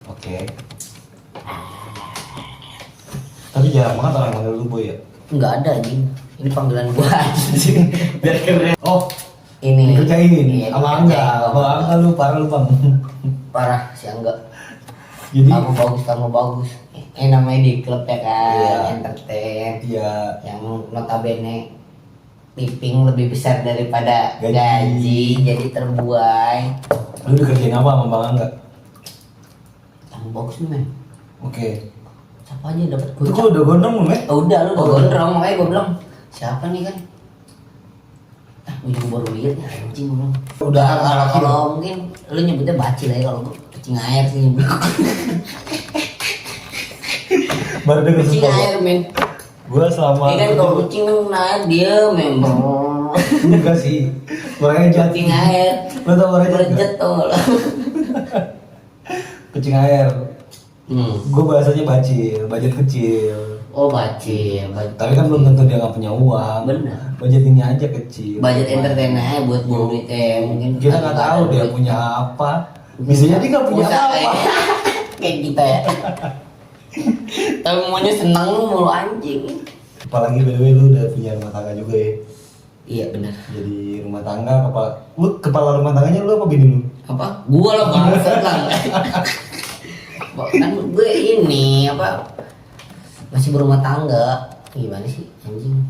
Oke. Tapi jarang banget orang manggil lu boy ya? Enggak ada anjing. Ini panggilan gua aja sih. Biar keren. Oh, Ini dikerjain? Iya, Sama Angga? Sama Angga lu parah lu bang. parah si Angga. Jadi Kamu bagus. Namanya di klub ya kan, Iya. entertain. Iya. Yang notabene tipping lebih besar daripada Gaji. gaji jadi terbuai. Lu dikerjain apa sama Bang Angga? Kamu bagus nih men. Oke. Siapa aja dapat Lu gocap? kok udah gondrong lu, men? Udah lu udah Oh, gondrong, makanya gue bilang siapa nih kan? Gue juga baru lihat ya anjing lu. Udah Kalau mungkin lu nyebutnya bacil ya, kalau gue kucing air sih nyebut. Baru denger Kucing sumpah, air men. Gua selama Ini kan kalau kucing kan naik dia memang enggak sih. Orangnya jahat. kucing air. Lu tau orangnya jahat Berjet nggak? tau nggak lo? Kucing air. Hmm. Gue bahasanya bacil, budget kecil. Oh bacil. Tapi kan belum tentu dia nggak punya uang. Bener. Budget ini aja kecil. Budget entertain aja buat buang duitnya mungkin. Kita nggak tahu dia punya apa. Bisa jadi nggak punya Usaha apa. ya. Kayak kita ya. Tapi maunya senang lu mulu anjing. Apalagi by the way lu udah punya rumah tangga juga ya. Iya benar. Jadi rumah tangga kepala rumah tangganya lu apa bini lu? Apa? Gua lah bangsat lah. Kan gue ini apa? Masih berumah tangga. Gimana sih anjing?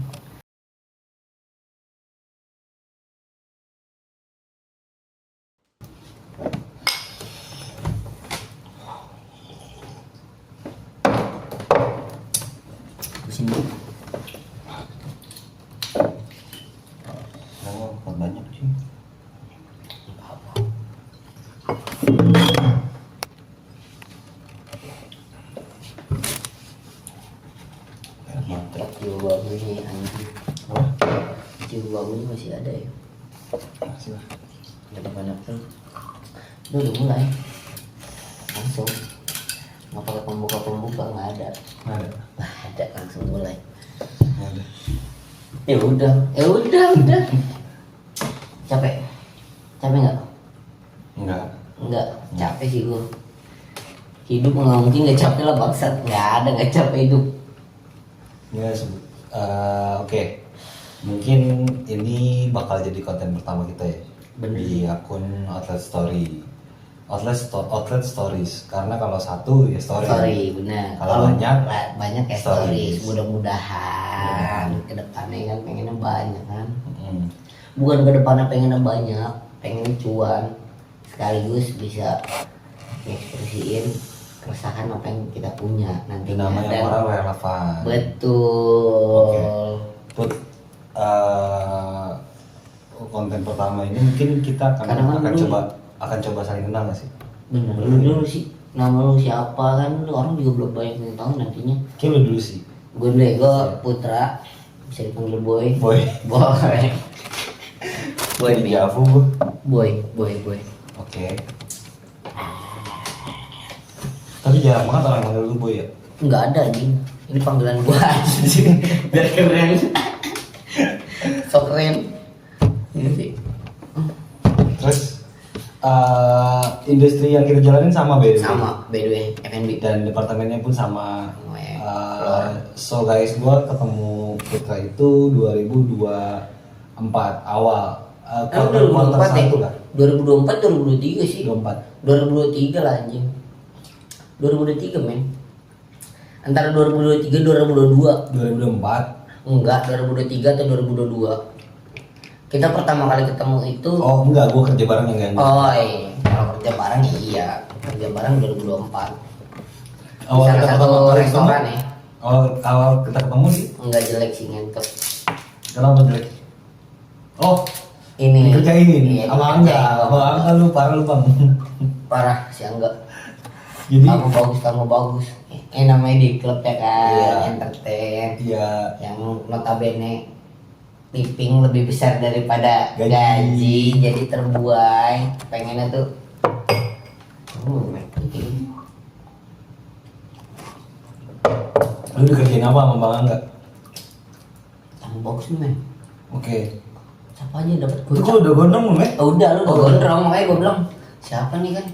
Sini. Oh, banyak sih. Mantap jiwa baru nih anjing. Jiwa baru ini masih ada ya. Masih lah. Ada banyak tuh. Udah mulai. Langsung. Nggak pakai pembuka nggak ada. Nggak ada. Ada langsung mulai. Nggak ada. Ya udah. Capek nggak? Nggak capek sih gua. Hidup nggak mungkin nggak capek lah bangsat. Nggak capek hidup. Ya, oke. Mungkin ini bakal jadi konten pertama kita ya. Bener. Di akun Outlet Story. Outlet Stories. Karena kalau satu ya story. Story benar. Kalau banyak ya stories. stories. Mudah-mudahan kedepannya kan pengennya banyak kan. Mm. Bukan kedepannya pengennya banyak, pengen cuan sekaligus bisa ekspresiin keresahan apa yang kita punya Itu nantinya. namanya Dan orang relevan. betul. Oke. Put, konten pertama ini mungkin kita Karena kan dulu- akan coba saling kenal nggak sih? Bener lu dulu sih. Nama lu siapa kan lu orang juga belum banyak yang tahu nantinya. Kayak lu dulu sih. Gue dulu ya, gue Putra, bisa dipanggil Boy. Boy. Boy. Boy Jadi nih. Javu gua. Boy. Oke. Tapi jarang banget orang manggil lu boy ya? Enggak ada anjing. Ini panggilan gua aja sih. Biar keren. So keren. Ini sih. Terus industri yang kita jalanin sama by the way. Sama by the way, F&B. Dan departemennya pun sama. Sama ya. So guys, gua ketemu Putra itu 2024 awal. Quarter 2024 ya? satu lah. 2024, 2023 sih. 24. 2023 lah anjing. 2023 men. Antara 2023 2022. 2024. Enggak, 2023 atau 2022. Kita pertama kali ketemu itu Oh enggak, gua kerja bareng yang enggak. oh iya. Kalau kerja bareng ya iya. Kerja bareng 2024. Awal Salah kita satu pertama kali restoran ketemu, ya. awal kita ketemu sih. Enggak jelek sih ngentot. Kenapa jelek? Oh, Ini dikerjain Iya, sama Angga. dikerjain. Bang Angga lu parah lu bang. Parah si Angga. Jadi Kamu bagus. Namanya di klub ya kan, Iya. entertain. iya. Yang notabene tipping lebih besar daripada Gaji. gaji jadi terbuai. Pengennya tuh Lu dikerjain apa sama Bang Angga? kamu bagus nih men. Oke. Siapa aja dapat Lu gocap? kok udah gondrong lu, men? Udah lu udah Oh, gondrong, makanya gue bilang siapa nih kan?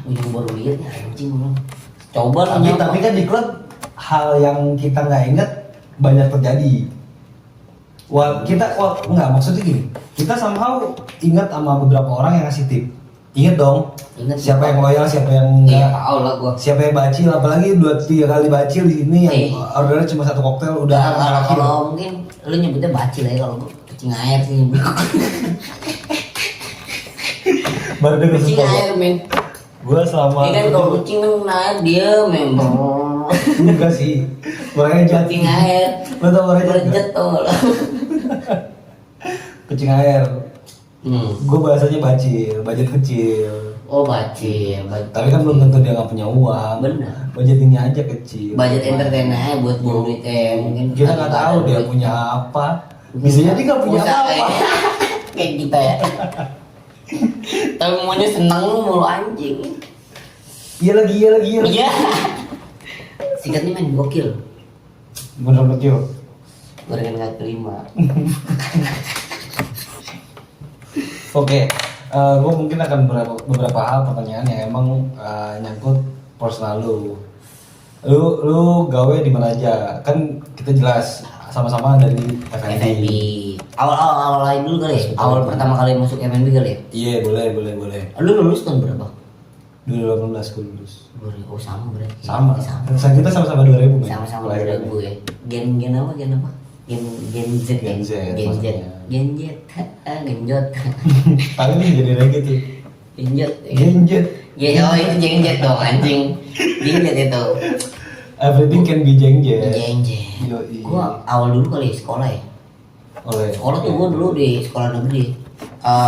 ujung baru lihat ya anjing belum. Coba lah Tapi kan di klub hal yang kita nggak inget banyak terjadi. Nggak, maksudnya gini, kita somehow ingat sama beberapa orang yang ngasih tip. Ingat dong. Ingat Siapa yang loyal, siapa yang Iya, enggak. tahu lah gua. Siapa yang bacil, apalagi 2-3 kali bacil di sini yang ordernya cuma 1 koktail udah Kalau mungkin lu nyebutnya bacil ya, kalau gua kucing air sih nyebut. baru denger Kucing sumpah. air men. Gua selama Ini kan kalau kucing kan naik dia memang enggak sih. Orangnya jahat. kucing air. Lo tau orangnya jahat Berjet nggak? tau nggak lo? Kucing air. Hmm. Gue bahasanya bacil, budget kecil. Oh bacil. Tapi kan belum tentu dia nggak punya uang. Benar. Budget ini aja kecil. Budget entertain aja buat buang duit mungkin. Kita nggak tahu dia punya apa. Bisa jadi nggak punya Usaha apa-apa. kayak kita ya. Tapi maunya seneng lu mulu anjing. Iya lagi. Iya. Sikatnya main gokil. Bener kecil. Gorengan kaki 5. Oke, gue mungkin akan beberapa hal pertanyaan yang emang nyangkut personal lu. Lu gawe di mana aja? Kan kita jelas sama-sama dari FNB. FNB. Awal lain dulu kali ya. Awal pertama kali masuk FNB kali ya. Iya, boleh. Lu lulus tahun berapa? 2018 gue lulus. Oh sama berarti. Sama. Sama. Kita sama-sama 2000 men. Sama-sama Kelahiran. 2000 ya. Gen apa? Gen Z ya. Gen Z, Gen Z. maksudnya. Gen Z. Genjot. Tapi ini jadi reggae tuh. Genjot. Genjet. Ya, oh itu Genjet dong anjing. Genjet itu. Everything can be Genjet. Genjet. Yoi. Gua awal dulu kali sekolah ya. Oleh. Sekolah tuh gua dulu di sekolah negeri.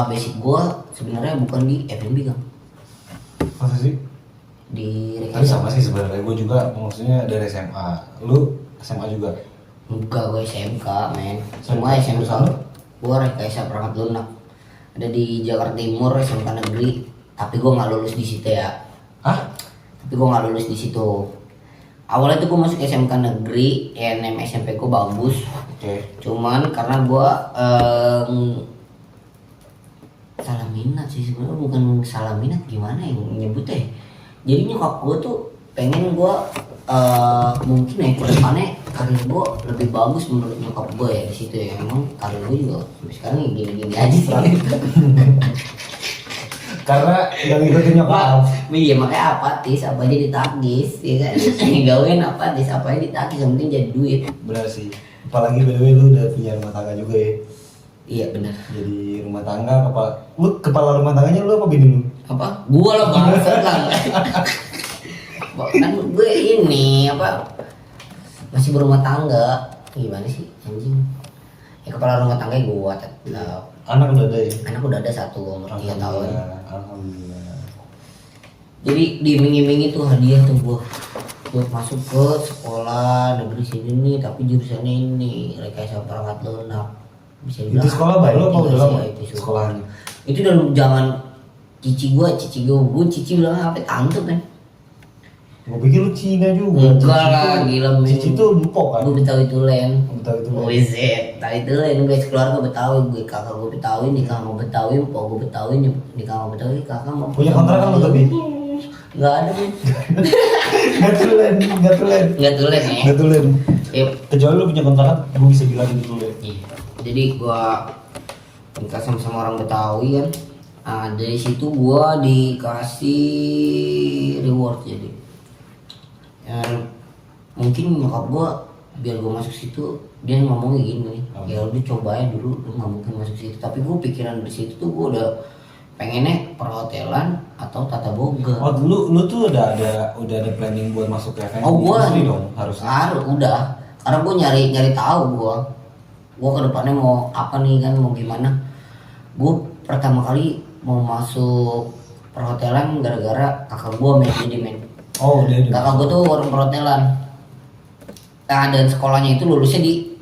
Basic gua sebenarnya bukan di FNB kan. Masa sih? Di Tapi sama sih sebenarnya. Gue juga maksudnya dari SMA. Lu SMA juga? Enggak, gue SMK men. SMK, Semua SMK. jurusan lu? Gue Rekayasa Perangkat Lunak. Ada di Jakarta Timur SMK negeri. Tapi gue nggak lulus di situ ya. Hah? Tapi gue nggak lulus di situ. Awalnya tuh gue masuk SMK negeri, NM SMP gue bagus. Oke. Cuman karena gue salah minat sih sebenarnya, bukan salah minat, gimana yang nyebutnya. Jadi nyokap gue tuh pengen gue mungkin ya kedepannya karir gue lebih bagus menurut nyokap gue ya di situ ya. Emang karir gue juga sampai sekarang ya gini-gini aja sih. Karena yang ngikutin nyokap. Iya makanya apatis, apa aja ditagih ya kan. Gawain apatis, apa aja ditagih, yang penting jadi duit. Benar sih. Apalagi by the way lu udah punya rumah tangga juga ya. Iya benar. Jadi rumah tangga, kepala rumah tangganya lu apa bini lu? Apa? Gua lah bangsat lah. Kan gue ini apa masih berumah tangga. Gimana sih anjing? Ya kepala rumah tangga gua tetap. Anak udah ada ya? Anak udah ada 1 umur 3 tahun. Alhamdulillah. Jadi diiming-imingi tuh hadiah tuh gua buat masuk ke sekolah negeri sini nih, tapi jurusannya ini Rekayasa Perangkat Lunak. Bisa Itu sekolah baru apa udah lama? Sekolahnya? Itu udah jangan cici gua cici bilang apa tante kan. Gue pikir lu Cina juga. Enggak lah, gila men. Cici tuh empok kan? Gue Betawi Tulen. Betawi Tulen. Wizet, Betawi Tulen guys, keluarga Betawi, gue kakak gue Betawi, nikah sama Betawi, mpok gue Betawi, nikah sama Betawi, kakak mau Punya kontrakan lu tapi? Enggak ada men. Gak tulen. Enggak Tulen ya. Gak tulen. Yep. Kecuali lu punya kontrakan, gue bisa bilang itu tulen. Iya. Jadi gua nikah sama orang Betawi kan. Nah, dari situ gua dikasih reward jadi. Mungkin nyokap gua biar gua masuk situ dia ngomongnya gini, ya udah coba aja dulu, lu nggak mungkin masuk situ. Tapi gua pikiran dari situ tuh gua udah pengennya perhotelan atau tata boga. Oh, lu tuh udah ada planning buat masuk ke FNB? Oh gua industri dong harusnya. harus udah, karena gua nyari tahu gua kedepannya mau apa nih kan, mau gimana. Gua pertama kali mau masuk perhotelan gara-gara kakak gua manajemen. Oh udah. Kakak gua tuh orang perhotelan. Nah, dan sekolahnya itu lulusnya di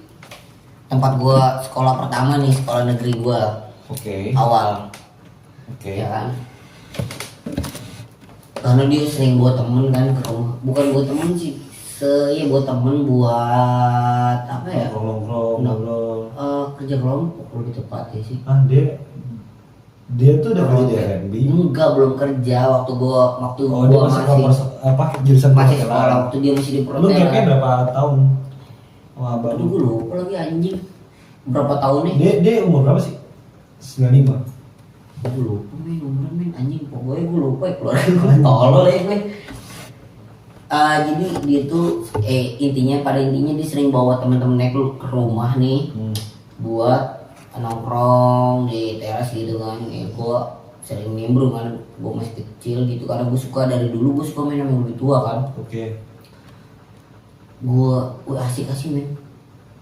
tempat gua sekolah pertama nih, sekolah negeri gua. Oke. Awal. Oke. Ya kan. Karena dia sering bawa temen kan ke rumah, bukan bawa temen sih, iya bawa temen buat apa ya? Ngobrol. Kerja kelompok lebih tepatnya sih. Ah dia Dia tuh udah kerja di F&B. Enggak, belum kerja waktu Oh, dia gua masih masih apa jurusan masih perhotelan. sekolah, waktu dia masih di Lu gapnya perhotelan. berapa tahun? Sama abang Aduh, lu? gue lupa lagi anjing. Berapa tahun nih? Dia umur berapa sih? 95. Gue lupa umurnya anjing. Pokoknya gue lupa ya, keluarga gue tolol ya gue. Jadi dia tuh pada intinya dia sering bawa teman-temannya ke rumah nih buat nongkrong di teras gitu kan. Gue sering nimbrung kan, gue masih kecil gitu karena gue suka dari dulu, gue suka main sama yang lebih tua kan. Oke. Gue asik men,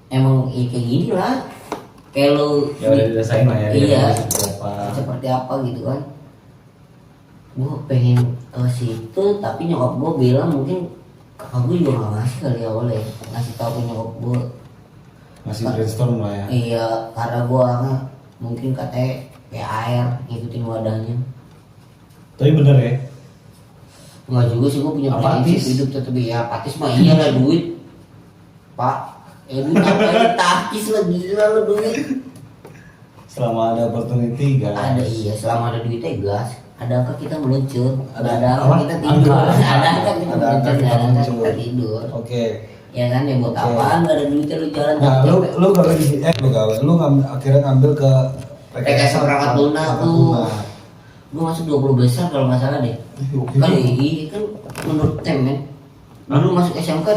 emang kayak gini lah, kayak lo Ya udah dirasain lah ya. iya Apa. seperti apa gitu kan. Gue pengen ke situ tapi nyokap gue bilang mungkin kakak gue juga gak ngasih kali awalnya, ngasih tau ke nyokap gue. Masih brainstorm lah ya. Iya, karena gue orangnya mungkin katanya kayak air ngikutin wadahnya. Tapi bener ya. Enggak juga sih, gue punya Apatis. prinsip hidup tetap ya apatis mah iya lah duit. Pak, duit apa ini takis lah, gila lo duit. Selama ada opportunity guys. Ada iya, selama ada duitnya gas. Ada apa kita meluncur, Ada ada apa? apa kita tidur, Angka. ada apa kita Ada angka meluncur, kita ada apa meluncur. kita tidur. Oke. Ya kan ya buat Oke. apaan gak ada duitnya lu jalan Nah, capek. lu gawe di lu akhirnya ngambil ke Rekayasa perangkat lunak tuh. Gue masuk 20 besar kalau nggak salah deh. Oke. Kan iya kan menurut tem men. Dulu masuk SMK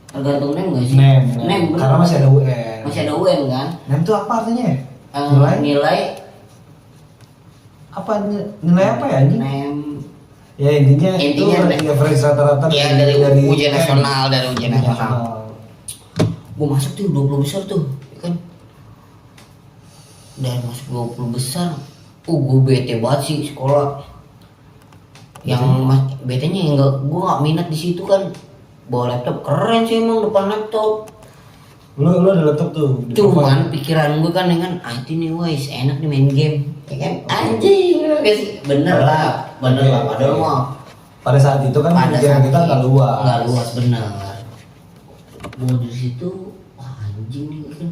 tergantung nem nggak sih? Nem, Nem, bener. karena masih ada UN. Masih ada UN kan? Nem itu apa artinya ya? Nilai Apa nilai apa ya anjing? nem Ya intinya itu Intinya, average rata-rata ya dari ujian Nem. nasional, dari ujian Ujian nasional. Gue masuk tuh 20 besar tuh, ya kan? Dan masuk 20 besar, gue bete banget sih sekolah. Yang betenya enggak, gue nggak minat di situ kan. Bawa laptop keren sih emang depan laptop. Lu ada laptop tuh. di Cuman profile. pikiran gue kan dengan itu nih wes enak nih main game, ya kan? Anjing, bener lah, bener lah. Padahal mah pada saat itu kan pada pikiran saat kita nggak luas. nggak luas bener. Gue di situ, wah anjing nih kan,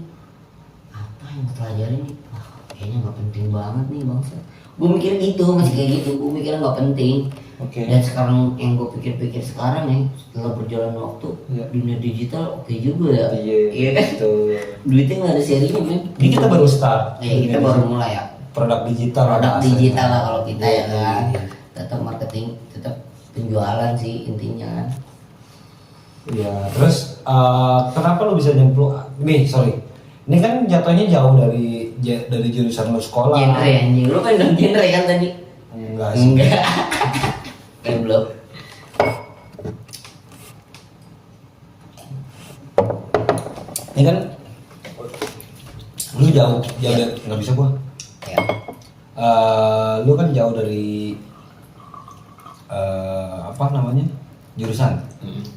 apa yang gue pelajarin nih? Wah kayaknya nggak penting banget nih bangsa. Gue mikir gitu, masih kayak gitu. Gue mikirnya nggak penting. Oke. Dan sekarang yang gue pikir-pikir sekarang nih, setelah berjalan waktu, Iya. dunia digital oke juga ya. Iya kan? gitu. Duitnya nggak ada serinya men. Ini kita baru start. Ya kita baru mulai ya. Produk digital. Produk bahasanya. digital lah kalau kita ya kan. Iya. Tetap marketing, tetap penjualan sih intinya kan. Iya, terus kenapa lu bisa nyemplung? Nih, sorry. Ini kan jatuhnya jauh dari jurusan lu sekolah. Genre anjing, lu kan udah genre kan tadi? Enggak sih. Enggak. Kayak belum. Ini kan lu jauh Iya. dari nggak bisa gua. Ya. Lu kan jauh dari apa namanya jurusan,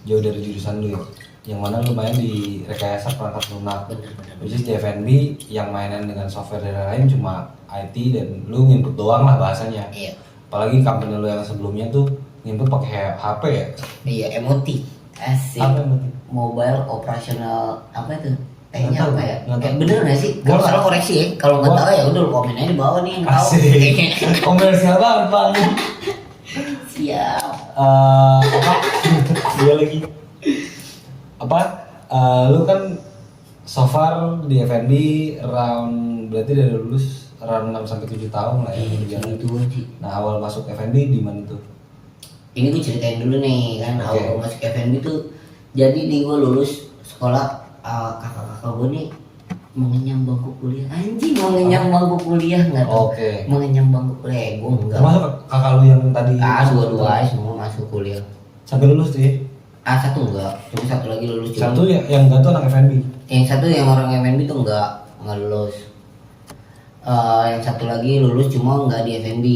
jauh dari jurusan lu ya. Yang mana lu main di rekayasa perangkat lunak, Bener. which is di F&B yang mainan dengan software dan lain cuma IT dan lu nginput doang lah bahasanya. Iya. Apalagi company lu yang sebelumnya tuh nginput pakai HP ya. Iya, emoti. Asik. Apa emoti? Mobile operational apa itu? Nggak Tehnya tahu, apa ya? nggak tahu. Bener nggak sih? Gua Kalau nggak- salah koreksi ya. Kalau nggak gua- tahu ya udah lu komen aja di bawah nih yang tahu. Asik. Komersial banget bang. Siap. Apa? Dia lagi. Apa? Lu kan so far di F&B berarti dari lulus around 6 sampai 7 tahun lah ya. berjalan. Itu aja. Nah, awal masuk F&B di mana tuh? Ini gue ceritain dulu nih kan Oke. awal masuk FNB tuh. Jadi nih gue lulus sekolah, kakak-kakak gue nih mengenyam bangku kuliah. Anjing mengenyam bangku kuliah nggak tuh? Oke. Mengenyam bangku kuliah, gue enggak. Termasuk kakak lu yang tadi Dua-dua semua masuk kuliah. sampai lulus tuh ya? Satu enggak, cuma satu lagi lulus. Cuma Satu yang enggak tuh anak F&B. yang satu yang orang FNB tuh enggak lulus. Yang satu lagi lulus cuma enggak di FNB,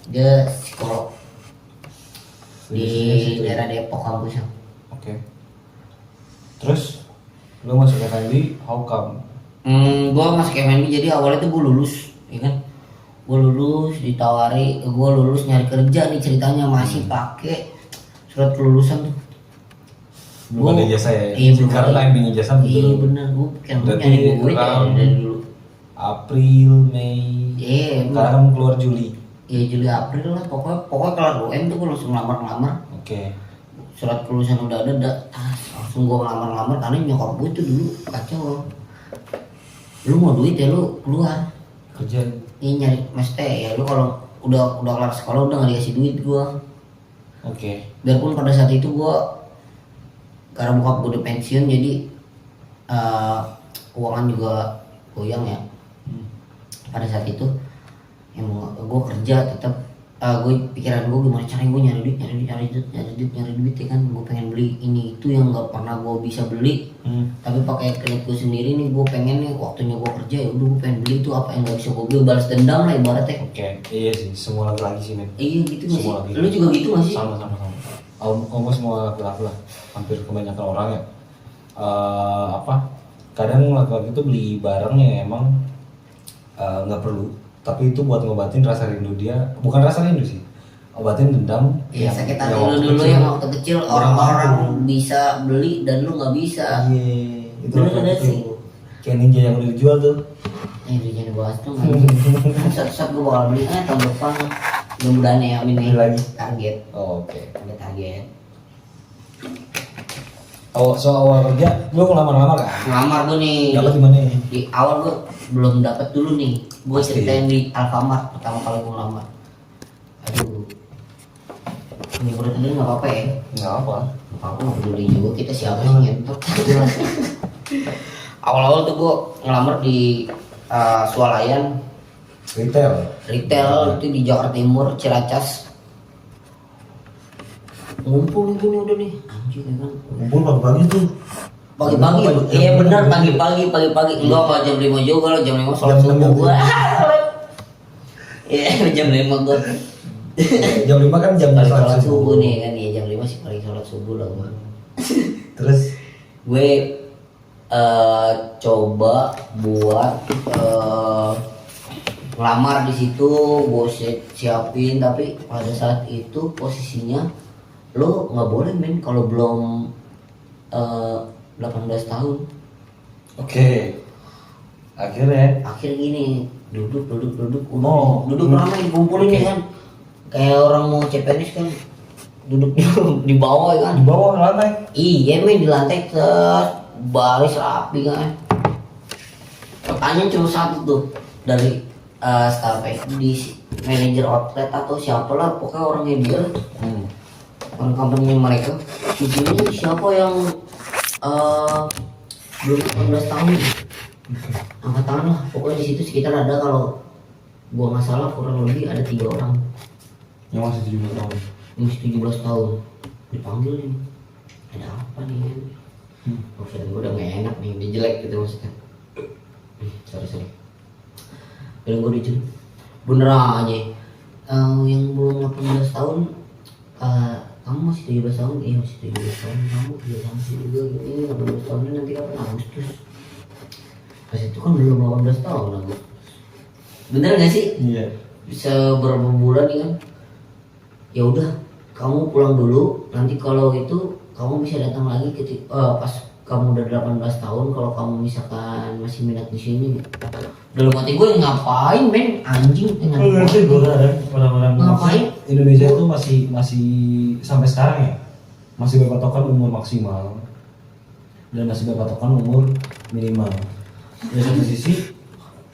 dia psikolog di Situ ya? daerah Depok kampusnya. Oke. Terus lu masuk F&B, how come? Gue masuk FNB jadi awalnya tuh gue lulus, ya kan? Gue lulus ditawari, gue lulus nyari kerja nih ceritanya masih pakai surat kelulusan tuh. Belum ada ijazah ya? Iya belum Karena ada. lain ijazah Iya betul. bener, gue kan Berarti nyari gue around- dari dulu. April, Mei. Iya, Sekarang keluar Juli. ya Juli April lah, pokoknya kelar UN tuh gue langsung ngelamar. Oke. Surat kelulusan udah ada, langsung gue ngelamar karena nyokap gue tuh dulu kacau. Lu mau duit ya lu keluar. Kerja. Iya nyari maksudnya ya lu kalau udah kelar sekolah udah nggak dikasih duit gue. Oke. Biarpun pada saat itu gue karena bokap gue udah pensiun jadi keuangan juga goyang ya. Pada saat itu yang gue kerja tetap gue pikiran gue gimana caranya gue nyari duit ya kan. Gue pengen beli ini itu yang nggak pernah gue bisa beli, tapi pakai kredit gue sendiri nih. Gue pengen nih waktunya gue kerja ya udah gue pengen beli itu apa yang nggak bisa gue beli, balas dendam lah ibaratnya. Oke. Iya sih, semua laki-laki sih men. Iya gitu nggak sih? Semua laki-laki. Lu juga gitu nggak sih? Sama. Almost semua laki-laki lah, hampir kebanyakan orang ya. Kadang laki-laki itu beli barang yang emang nggak perlu, tapi itu buat ngobatin rasa rindu dia, bukan rasa rindu sih, obatin dendam. Iya sakit hati yang lu waktu dulu kecil. yang waktu kecil orang-orang bisa beli dan lu nggak bisa. Iya, itu Bener waktu gak kecil. sih? Kayak ninja yang udah dijual tuh. Ini jangan bahas tuh. Sat gue bakal beli tahun depan. Mudah-mudahan ya amin Beli nih. lagi. Target. Oh, oke. Ada target. Oh, soal awal kerja, lu ngelamar-lamar kan? Ngelamar gue nih. Dapat di mana ya? Di awal gue belum dapat dulu nih. Gue Pasti. ceritain di Alfamart pertama kali gue ngelamar. Aduh. Ini berat ini nggak apa-apa ya? Nggak apa. Apa nggak peduli juga kita siapa sih ngentot. Awal-awal tuh gue ngelamar di Swalayan retail itu di Jakarta Timur, Ciracas. Ngumpul nih gue udah nih anjing ya kan. Ngumpul pagi-pagi tuh. Pagi-pagi, iya benar pagi-pagi. Enggak jam 5 juga lah, jam 5 sholat Jam 6 subuh gua. Iya jam 5 gua. Jam 5 kan jam Paling sholat subuh nih kan, ya jam 5 sih paling sholat subuh lah gua. Terus Gue coba buat ngelamar di situ, gue siapin, tapi pada saat itu posisinya lo nggak boleh men kalau belum 18 tahun. Oke. Akhirnya Gini duduk Oh, duduk ramai dikumpulin ya kan, kayak orang mau CPNS kan, duduk di bawah ya kan. di bawah lantai. Iya men di lantai baris rapi kan. Pertanyaan cuma satu tuh dari staff di manajer outlet atau siapa lah, pokoknya orangnya dia orang company mereka. Intinya siapa yang belum 18 tahun angkat tangan lah. Pokoknya di situ sekitar ada, kalau gua nggak salah kurang lebih ada 3 orang Yang masih 17 tahun. yang masih 17 tahun dipanggil nih. Ada apa nih kan? Oh, film gue udah gak enak nih, udah jelek gitu maksudnya. Sorry. Film gue udah jelek. Bener aja. Yang belum 18 tahun, kamu masih 17 tahun? Iya masih 17 tahun. Kamu juga masih juga ini 18 tahunnya nanti kapan? Agustus. Pas itu kan belum 18 tahun aku. Bener gak sih? Iya. Bisa berapa bulan nih kan? Ya udah, kamu pulang dulu. Nanti kalau itu kamu bisa datang lagi pas kamu udah 18 tahun. Kalau kamu misalkan masih minat di sini. Dalam hati gue ngapain men, anjing Ngerti gue kan orang-orang Ngapain? Indonesia itu masih sampai sekarang ya masih berpatokan umur maksimal dan masih berpatokan umur minimal. Dari satu sisi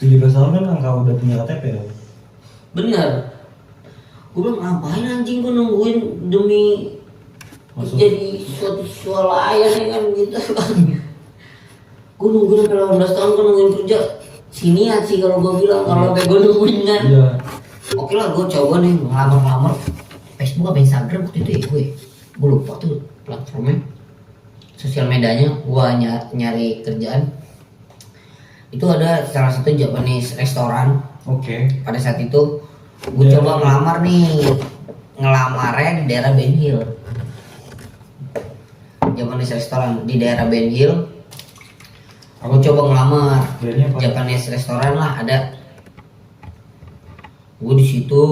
17 tahun kan angka udah punya KTP ya. bener. Gue bilang ngapain anjing, gue nungguin demi Masuk. jadi suatu swalayan ya kan gitu. Gue nungguin sampai 18 tahun, gue nungguin kerja. Siniat sih kalau gue bilang, kalau sampai gue nungguin kan. Iya. Oke lah, gue coba nih ngelamar-lamar Facebook apa Instagram waktu itu ya gue lupa tuh platformnya, sosial medianya. Gue nyari kerjaan itu ada salah satu Japanese restoran. Oke. Pada saat itu gue coba ngelamar nih, ngelamarnya di daerah Ben Hill. Japanese restoran di daerah Ben Hill. Aku coba ngelamar Brandnya apa? Japanese restoran lah ada. Gue di situ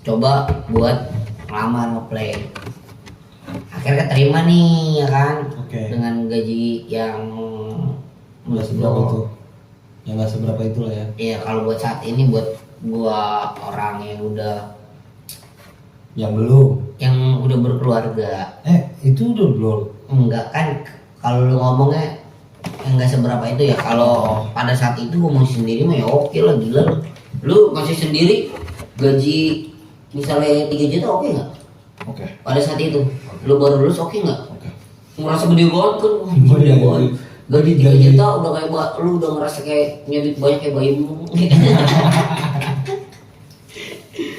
coba buat ngelamar ngeplay. Akhirnya keterima nih ya kan. Oke. Dengan gaji yang Nggak seberapa Oh. itu. Ya nggak seberapa itu lah ya. Iya, kalau buat saat ini buat gua orang Yang belum. yang udah berkeluarga, Itu udah belum. enggak kan, kalau lu ngomongnya yang nggak seberapa itu ya. Kalau pada saat itu gua masih sendiri mah ya oke lah, gila lu. Lu masih sendiri gaji misalnya 3 juta oke nggak? Oke. Pada saat itu lu baru lulus oke nggak? Oke. Ngerasa gede banget kan? Wah, Oh, gede iya, banget. iya. Gaji 3 Gaji. juta udah kayak lu udah ngerasa kayak nyebit banyak kayak bayimu.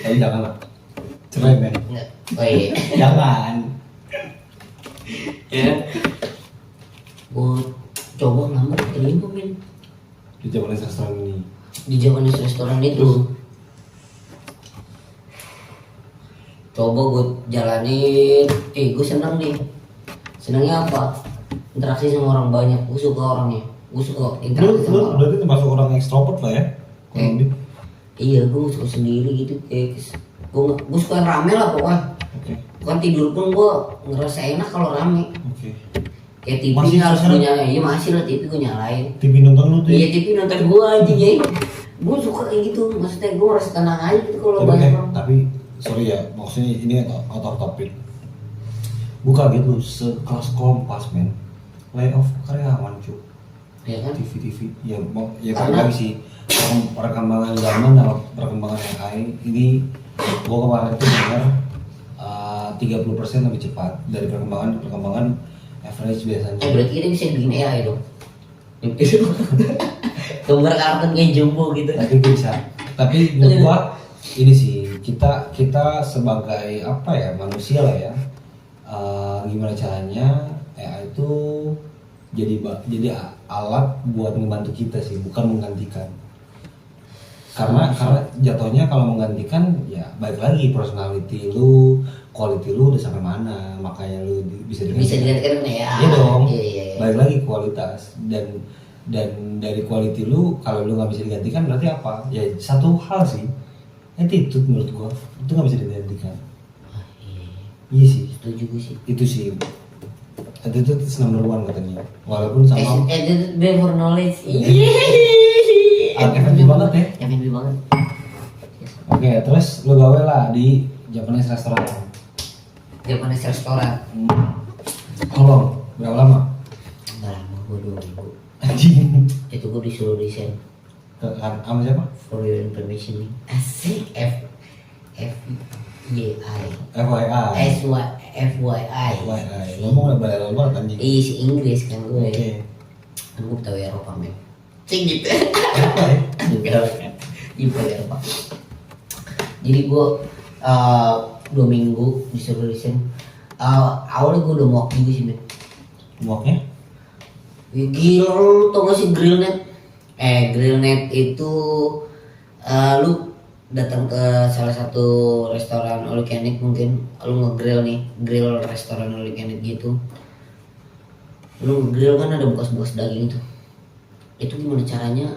Tapi jangan lah. Cerai men. Enggak. Oh iya. Jangan. Ya. Gua coba ngambil terima men Di Japanese restoran ini. di Japanese restoran itu. Coba gue jalanin, gue seneng nih. Senangnya apa? Interaksi sama orang banyak. Gue suka orangnya. Gue suka Lu, interaksi sama lu orang. berarti termasuk orang ekstrovert lah ya? Kurang lebih. Iya, gue suka sendiri gitu. Gue suka yang rame lah pokoknya. Oke. Bukan tidur pun gue ngerasa enak kalau rame. Oke. Kayak TV Masih harus sekarang? gue nyalain. Iya masih lah TV gue nyalain. TV nonton lu tuh. Iya TV nonton gue anjing ya. Gue suka kayak gitu. Maksudnya gue ngerasa tenang aja gitu kalau Tapi, banyak orang. tapi sorry ya, maksudnya ini out of topic. Buka gitu sekelas Kompas men. Layoff karyawan cuy. Ya kan? TV ya mau ya Karena- balik lagi sih perkembangan zaman dan perkembangan AI ini gua kemarin tuh dengar 30% lebih cepat dari perkembangan average biasanya. Berarti kita bisa bikin AI dong. Gambar kartun kayak jumbo gitu. Tapi bisa. Tapi menurut gua ini sih kita sebagai apa ya manusia lah ya. Gimana caranya AI itu jadi alat buat membantu kita sih, bukan menggantikan. Karena jatuhnya kalau menggantikan ya balik lagi personality lu, quality lu udah sampai mana, makanya lu bisa Bisa digantikan dengan AI. Iya dong. Iya. Balik lagi kualitas dan dari quality lu kalau lu nggak bisa digantikan berarti apa? Ya satu hal sih, attitude menurut gua itu nggak bisa digantikan. Ah, iya. Iya sih, Setuju gue sih. itu sih. Attitude is number one katanya. Walaupun sama Attitude before knowledge. FNB banget ya. FNB banget. Oke, terus lu gawe lah di Japanese restaurant. Japanese restoran. Kolong, berapa lama? Enggak lama, gue 2 minggu. Anjing. Itu gue disuruh desain. Sama siapa? For your information nih. Asik. FYI. FYI. FYI. FYI. Ngomong udah balel banget anjing. Iya si Inggris kan gue. Oke. Kan gue tahu Eropa men. Cing gitu. Apa ya? Enggak kan. Iya Eropa. Jadi gue 2 minggu disuruh desain. Awalnya gue udah muak juga sih men. Muaknya? Gila lu tau gak sih Grillnet? Grillnet itu lu datang ke salah satu restoran all you can eat, mungkin lu ngegrill nih, grill restoran all you can eat gitu. Lu ngegrill kan ada bekas-bekas daging tuh. Itu gimana caranya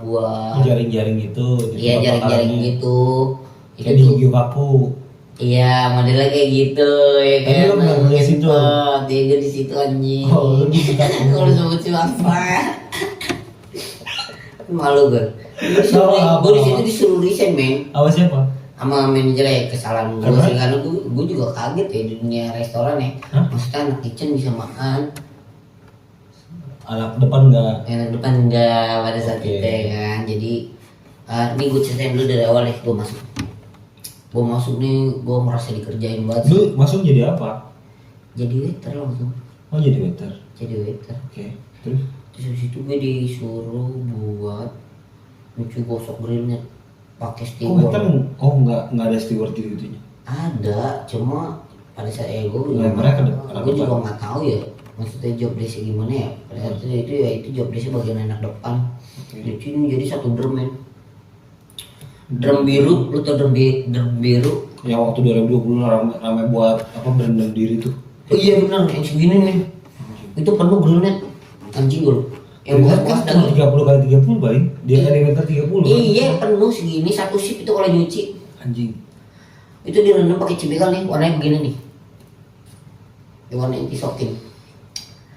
buat Jaring-jaring gitu. iya jaring-jaring gitu. Kayak di Gyukaku. Iya, modelnya kayak gitu ya Tapi kan. lu nggak di situ? Dia di situ anjing. Oh, lu di situ. Kalau sebut si apa? Malu gue. Apa? Gue di situ disuruh resign men. Apa siapa? Sama manajer ya kesalahan gue Kenapa? sih karena gue juga kaget ya di dunia restoran ya. Hah? Maksudnya anak kitchen bisa makan, Anak depan enggak? anak depan enggak pada saat Oke. itu ya kan. Jadi ini gue ceritain dulu dari awal ya gue masuk. Gue masuk nih, gue merasa dikerjain banget. Lu masuk jadi apa? Jadi waiter langsung. Oh jadi waiter. Jadi waiter. Oke. Terus? Terus habis itu gue disuruh buat nyuci gosok grillnya pakai Kok steward. waiter? Oh enggak ada steward gitu gitunya. Ada, cuma pada saat gue Ya, mereka ada gue juga depan. nggak tahu ya. Maksudnya job desknya gimana ya? Pada saat itu ya itu job desknya bagian anak depan. Oke. Nyuci ini jadi satu drum men. Drum biru, lu tau drum biru? Yang waktu 2020 ramai buat apa berendam diri tuh. Oh iya benar, yang segini men. Itu penuh grillnya. Anjing gue. Yang buat kelas kan daging. 30 kali 30 paling. Dia elevator 30. Iya penuh segini satu sip itu kalau nyuci. Anjing. Itu direndam pakai cibekal nih, warnanya begini nih. Ini warna anti soaking.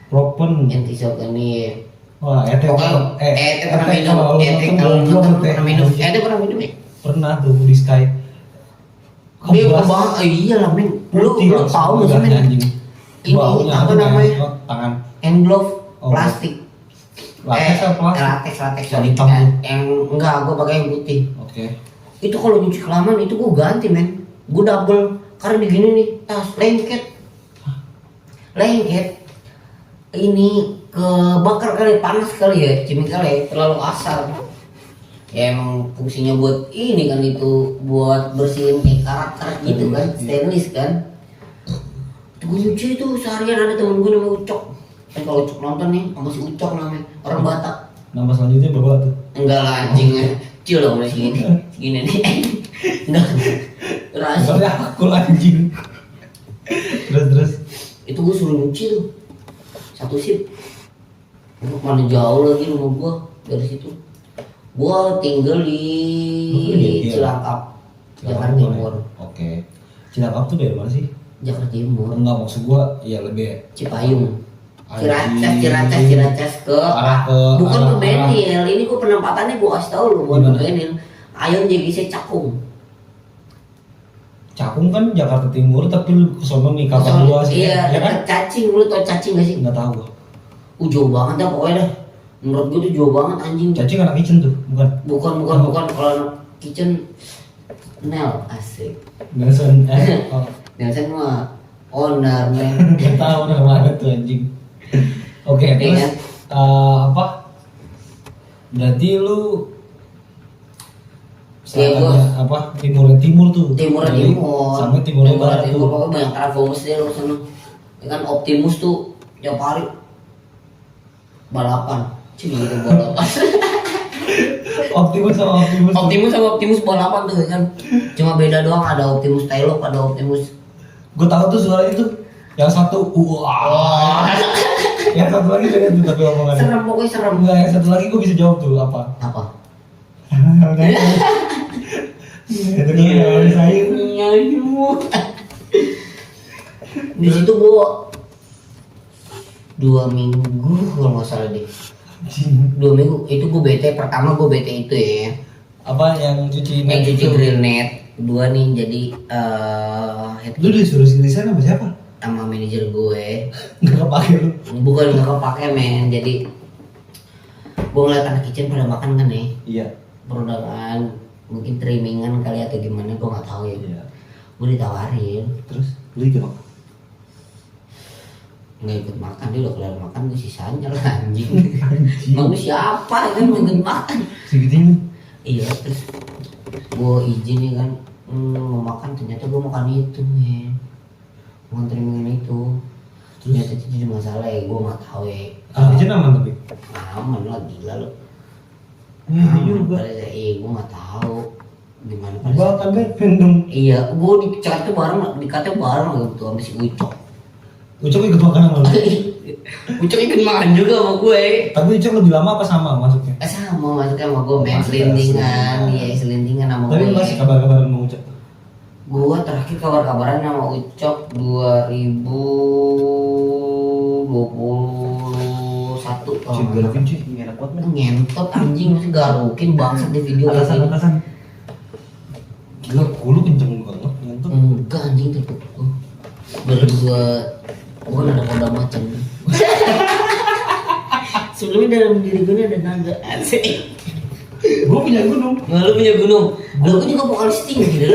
Propen. Anti soaking nih. Wah, ete Pokoknya ete pernah minum, kalau ete nonton kalau goblok, nonton ete. pernah minum, ete pernah minum ya? Pernah tuh di Sky. Dia Kebas. kebang, iya lah men. Lu Putih tahu langsung nggak sih men? udahnya, anjing. Ini Baunya apa aja namanya? nempel tangan. Hand glove Oh, plastik. Latex atau plastik? Latex. Yang hitam tuh. Yang enggak, gua pakai yang putih. Oke. Itu kalau nyuci kelamaan itu gua ganti men. Gua double karena begini nih tas lengket. Ini kebakar kali, panas kali ya, cimik kali ya, terlalu kasar. Ya emang fungsinya buat ini kan, itu buat bersihin karat-karat gitu kan, stainless kan. Itu gue nyuci itu seharian, ada temen gue namanya Ucok. Kan kalau Ucok nonton nih, sama si Ucok namanya, orang Batak. Nama selanjutnya berapa tuh? Enggak lah anjing, kecil dong udah segini nih. Enggak, rahasia. Soalnya aku anjing. Terus. Itu gue suruh nyuci tuh satu sip. Mana jauh lagi rumah gue dari situ. Gue tinggal di Cilangkap, Jakarta Timur. Oke. Cilangkap tuh dari mana sih? Jakarta Timur. Enggak, maksud gua ya lebih Cipayung. Anjing. Ciracas ke Arah ke bukan arah- ke Benhil. Ini gue penempatannya gue kasih tahu lu, bukan Gimana? ke Benhil. Ayon JGC Cakung. Cakung kan Jakarta Timur, tapi lu ke sono nih kapal luas Iya, ya kan? Cacing, lu tau cacing gak sih? Enggak tahu gua. Jauh banget dah pokoknya dah. Menurut gue tuh jauh banget anjing. Cacing anak kitchen tuh, bukan? Bukan kalau anak kitchen Nel asik. Nelson oh. Nelson mah owner men. Enggak tahu nama mana tuh anjing. Oke, Iya terus kan? apa? Berarti lu Iya, selatannya apa? Timur tuh. Timur Dari- Timur. Sampai timur barat Timur tuh. pokoknya banyak Transformers deh lu sana. Ya kan Optimus tuh tiap hari balapan. Cih gitu balapan. Optimus sama Optimus. Optimus sama Optimus balapan tuh ya kan. Cuma beda doang, ada Optimus Taillock, ada Optimus. Gue tahu tuh suaranya tuh. Yang satu wah. Yang satu lagi beda tuh tapi omongannya. Serem pokoknya serem. Enggak, yang satu lagi gue bisa jawab tuh apa? Apa? Itu kan yang sayur. Di situ gua 2 minggu kalau nggak salah deh. 2 minggu itu gua bete. Pertama gua bete itu ya. Apa yang cuci Yang cuci itu? grill net. Kedua nih jadi Lu disuruh desain sama siapa? sama manajer gue. Enggak kepake lu. Bukan nggak kepake men. Jadi gua ngeliat anak kitchen pada makan kan nih. Iya. Produkan mungkin trimmingan kali atau gimana gua nggak tahu ya. Iya. Gue ditawarin Terus beli ke apa? nggak ikut makan, dia udah kelar makan gue sisanya lah anjing. Emang gue siapa ya kan mau ikut makan. Segitunya. Iya terus gue izin nih kan mau makan, ternyata gue makan itu men, makan trimmingan itu. Ternyata itu jadi masalah ya, gue nggak tahu ya. Kitchen aman tapi. Aman lah, gila lo. Iya juga. Iya gue nggak tahu gimana pada Gua kan dong. iya, gue dikatnya bareng, gitu sama si Ucok. Ucok ikut makan sama lu. Ucok ikut makan juga sama gue. Tapi Ucok lebih lama apa sama masuknya? Sama masuknya sama gue main Masih selintingan, asli. iya selintingan sama Tapi gue. lu masih kabar-kabaran sama Ucok? Gue terakhir kabar-kabaran sama Ucok 2021 kalau Cuy, nggak garukin cuy, ini enak banget men. ngentot anjing, masih garukin bangsat di video Atasan, ini. atasan. Gila, lu kenceng banget nyentuh. Enggak anjing tutup tuh. Berdua gue kan ada koda macan. Sebelumnya dalam diri gue ini ada naga asik. Gua punya gunung. Nah, lu punya gunung. Lu juga vokalis tinggi gitu.